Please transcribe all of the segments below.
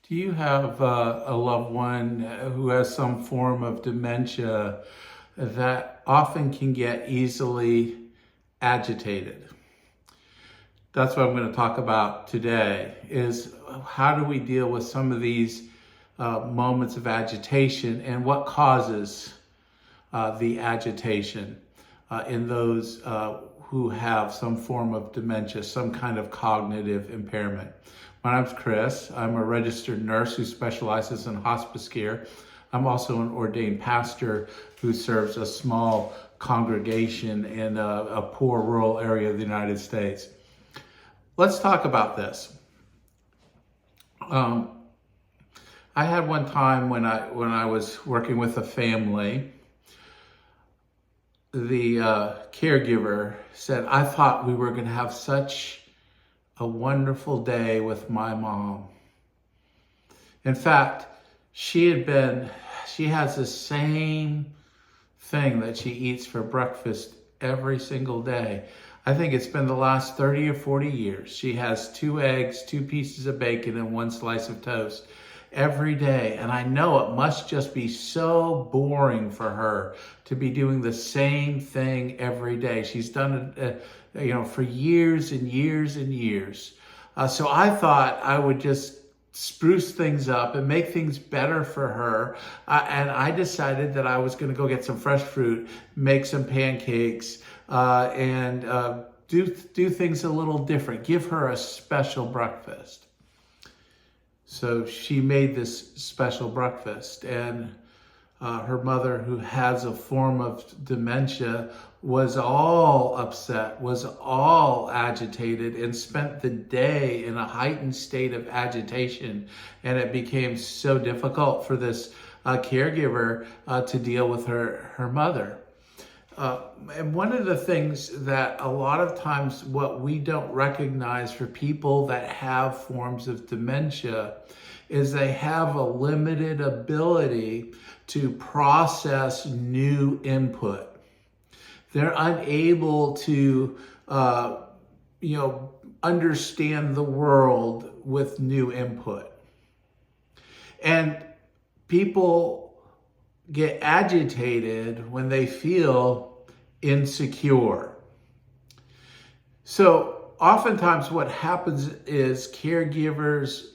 Do you have a loved one who has some form of dementia that often can get easily agitated? That's what I'm going to talk about today, is how do we deal with some of these moments of agitation and what causes the agitation in those who have some form of dementia, some kind of cognitive impairment. My name's Chris. I'm a registered nurse who specializes in hospice care. I'm also an ordained pastor who serves a small congregation in a poor rural area of the United States. Let's talk about this. I had one time when I was working with a family, the caregiver said, "I thought we were going to have such a wonderful day with my mom." In fact, she has the same thing that she eats for breakfast every single day. I think it's been the last 30 or 40 years. She has 2 eggs, 2 pieces of bacon, and 1 slice of toast every day. And I know it must just be so boring for her to be doing the same thing every day. She's done it, for years and years and years. So I thought I would just spruce things up and make things better for her. And I decided that I was going to go get some fresh fruit, make some pancakes, and do things a little different. Give her a special breakfast. So she made this special breakfast, and her mother, who has a form of dementia, was all upset, was all agitated, and spent the day in a heightened state of agitation. And it became so difficult for this caregiver to deal with her mother. And one of the things that a lot of times what we don't recognize for people that have forms of dementia is they have a limited ability to process new input. They're unable to, understand the world with new input. And people get agitated when they feel insecure. So oftentimes what happens is caregivers,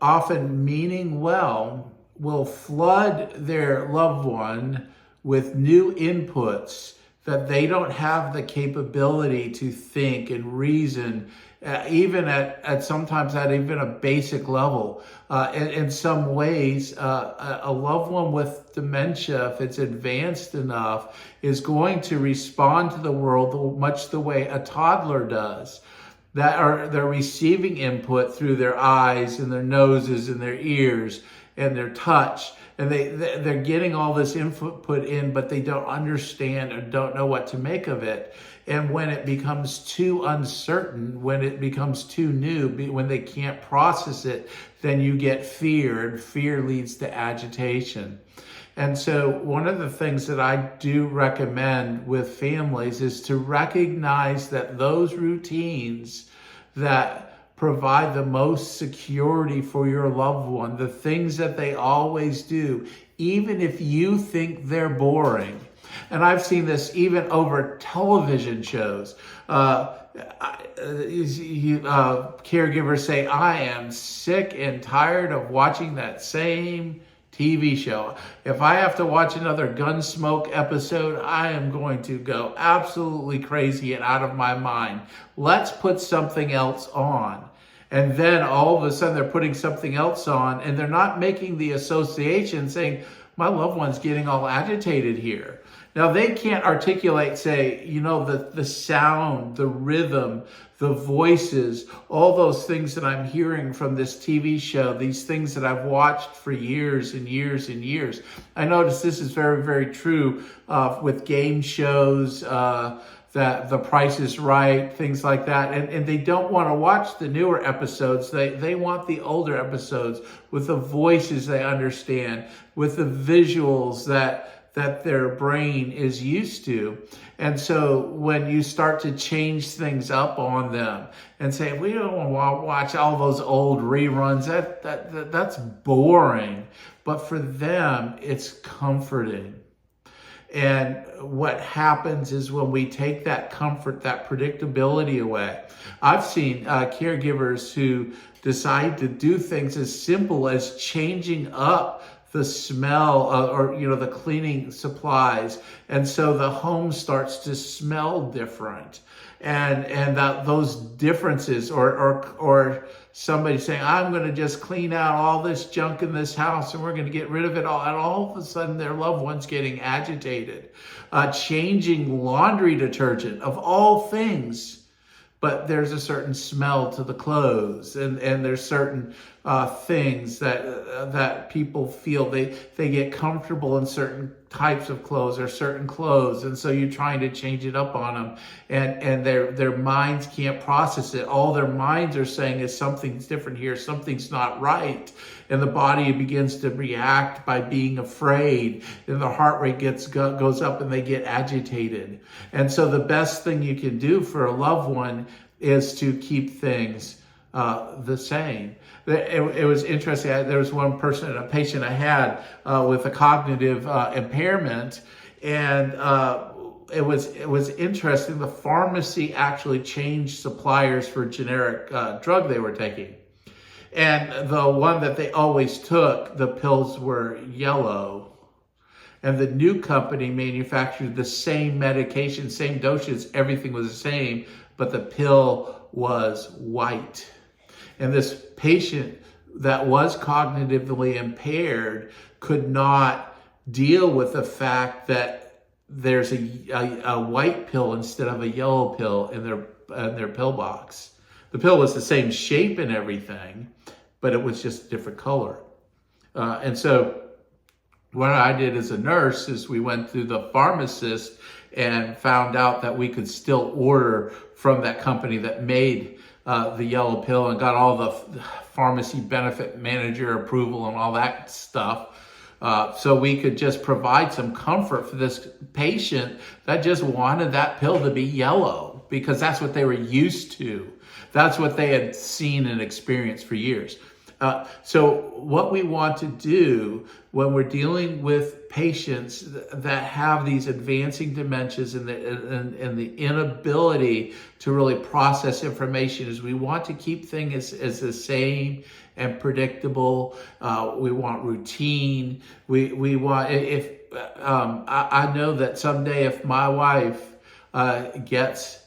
often meaning well, will flood their loved one with new inputs that they don't have the capability to think and reason, even at sometimes at even a basic level. In some ways, a loved one with dementia, if it's advanced enough, is going to respond to the world much the way a toddler does. They're receiving input through their eyes and their noses and their ears and their touch. And they're getting all this input put in, but they don't understand or don't know what to make of it. And when it becomes too uncertain, when it becomes too new, when they can't process it, then you get fear, and fear leads to agitation. And so one of the things that I do recommend with families is to recognize that those routines that provide the most security for your loved one, the things that they always do, even if you think they're boring. And I've seen this even over television shows. Caregivers say, "I am sick and tired of watching that same TV show. If I have to watch another Gunsmoke episode, I am going to go absolutely crazy and out of my mind. Let's put something else on." And then all of a sudden they're putting something else on, and they're not making the association saying, "My loved one's getting all agitated here." Now they can't articulate, say, the sound, the rhythm, the voices, all those things that I'm hearing from this TV show, these things that I've watched for years and years and years. I notice this is very, very true with game shows, that The Price is Right, things like that. And they don't want to watch the newer episodes. They want the older episodes with the voices they understand, with the visuals that that their brain is used to. And so when you start to change things up on them and say, we don't want to watch all those old reruns, that's boring. But for them, it's comforting. And what happens is when we take that comfort, that predictability away. I've seen caregivers who decide to do things as simple as changing up the smell or the cleaning supplies, and so the home starts to smell different, and that those differences, or somebody saying, I'm going to just clean out all this junk in this house and we're going to get rid of it all, and all of a sudden their loved one's getting agitated. Changing laundry detergent, of all things. But there's a certain smell to the clothes, and there's certain things that people feel they get comfortable in certain types of clothes or certain clothes, and so you're trying to change it up on them, and their minds can't process it. All their minds are saying is something's different here, something's not right, and the body begins to react by being afraid, and the heart rate goes up, and they get agitated. And so the best thing you can do for a loved one is to keep things the same. It was interesting. There was one person, a patient I had with a cognitive impairment, and it was interesting. The pharmacy actually changed suppliers for generic drug they were taking. And the one that they always took, the pills were yellow. And the new company manufactured the same medication, same dosage, everything was the same, but the pill was white. And this patient that was cognitively impaired could not deal with the fact that there's a white pill instead of a yellow pill in their pill box. The pill was the same shape and everything, but it was just a different color. And so what I did as a nurse is we went through the pharmacist and found out that we could still order from that company that made the yellow pill, and got all the pharmacy benefit manager approval and all that stuff. So we could just provide some comfort for this patient that just wanted that pill to be yellow, because that's what they were used to. That's what they had seen and experienced for years. So what we want to do when we're dealing with patients that have these advancing dementias and the inability to really process information is we want to keep things as the same and predictable. We want routine. We want, I know that someday if my wife gets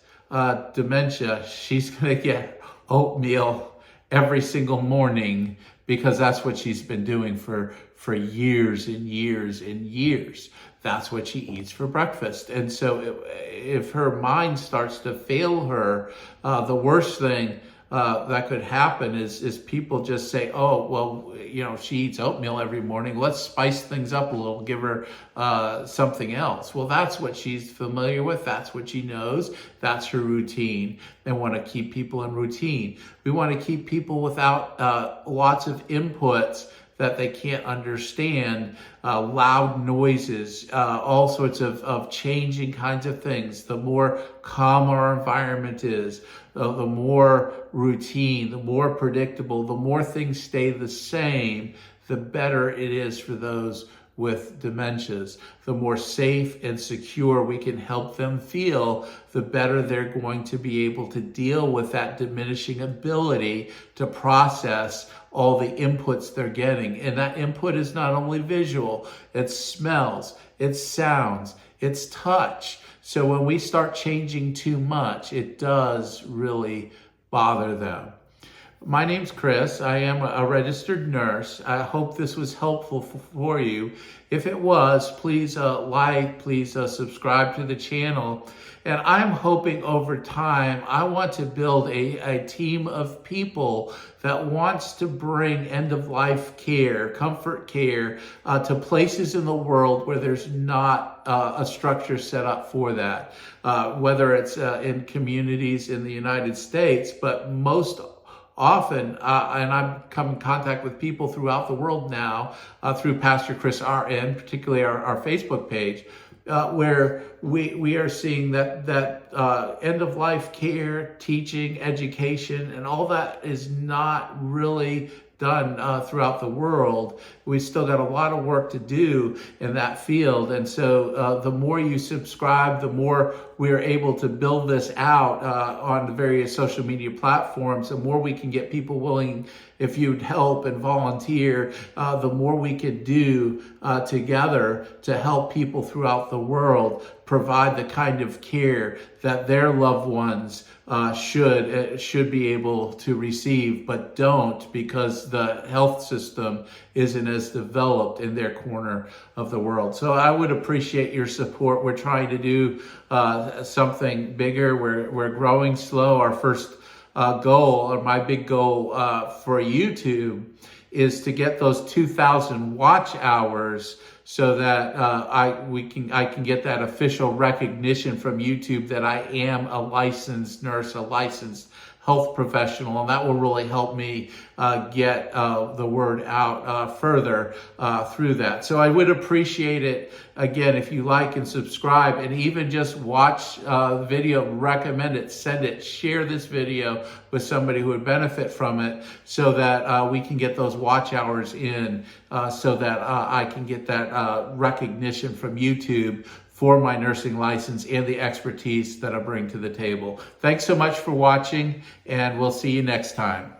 dementia, she's going to get oatmeal every single morning, because that's what she's been doing for years and years and years. That's what she eats for breakfast. And so if her mind starts to fail her, the worst thing that could happen is people just say, oh, well, she eats oatmeal every morning. Let's spice things up a little, give her something else. Well, that's what she's familiar with. That's what she knows. That's her routine. They want to keep people in routine. We want to keep people without lots of inputs that they can't understand, loud noises, all sorts of changing kinds of things. The more calm our environment is, the more routine, the more predictable, the more things stay the same, the better it is for those with dementias. The more safe and secure we can help them feel, the better they're going to be able to deal with that diminishing ability to process all the inputs they're getting. And that input is not only visual, it's smells, it's sounds, it's touch. So when we start changing too much, it does really bother them. My name's Chris. I am a registered nurse. I hope this was helpful for you. If it was, please please subscribe to the channel. And I'm hoping over time, I want to build a team of people that wants to bring end-of-life care, comfort care, to places in the world where there's not a structure set up for that. Whether it's in communities in the United States, but most often, and I'm come in contact with people throughout the world now through PastorChrisRN, particularly our Facebook page, where we are seeing that end of life care, teaching, education, and all that is not really done throughout the world. We still got a lot of work to do in that field. And so the more you subscribe, the more we are able to build this out on the various social media platforms, the more we can get people willing, if you'd help and volunteer, the more we could do together to help people throughout the world provide the kind of care that their loved ones should be able to receive, but don't, because the health system isn't as developed in their corner of the world. So I would appreciate your support. We're trying to do something bigger. We're growing slow. Our first goal, or my big goal for YouTube, is to get those 2,000 watch hours, so that I can get that official recognition from YouTube that I am a licensed nurse, a licensed health professional, and that will really help me get the word out further through that. So I would appreciate it, again, if you like and subscribe, and even just watch the video, recommend it, send it, share this video with somebody who would benefit from it, so that we can get those watch hours in, so that I can get that recognition from YouTube for my nursing license and the expertise that I bring to the table. Thanks so much for watching, and we'll see you next time.